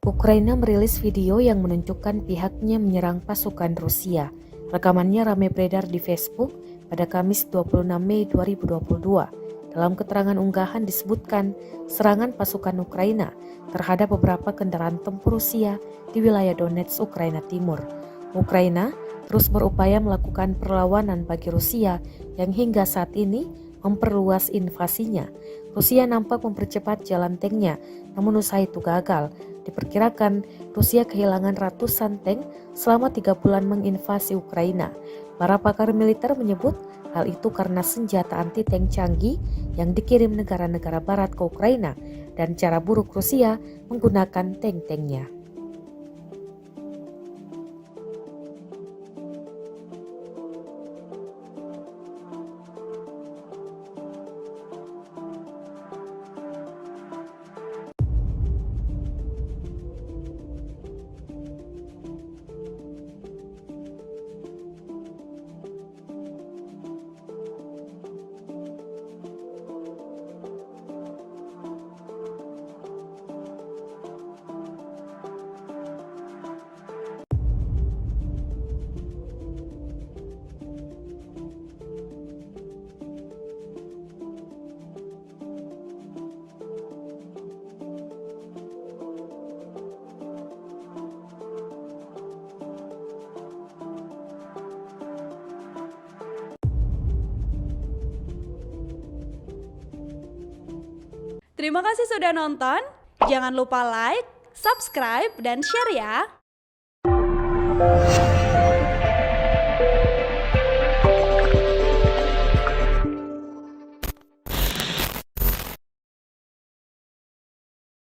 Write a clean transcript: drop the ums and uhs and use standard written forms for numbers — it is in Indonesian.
Ukraina merilis video yang menunjukkan pihaknya menyerang pasukan Rusia. Rekamannya ramai beredar di Facebook pada Kamis 26 Mei 2022. Dalam keterangan unggahan disebutkan serangan pasukan Ukraina terhadap beberapa kendaraan tempur Rusia di wilayah Donetsk, Ukraina Timur. Ukraina terus berupaya melakukan perlawanan bagi Rusia yang hingga saat ini memperluas invasinya. Rusia nampak mempercepat jalan tanknya, namun usaha itu gagal. Diperkirakan Rusia kehilangan ratusan tank selama 3 bulan menginvasi Ukraina. Para pakar militer menyebut hal itu karena senjata anti-tank canggih yang dikirim negara-negara barat ke Ukraina dan cara buruk Rusia menggunakan tank-tanknya. Terima kasih sudah nonton. Jangan lupa like, subscribe, dan share ya.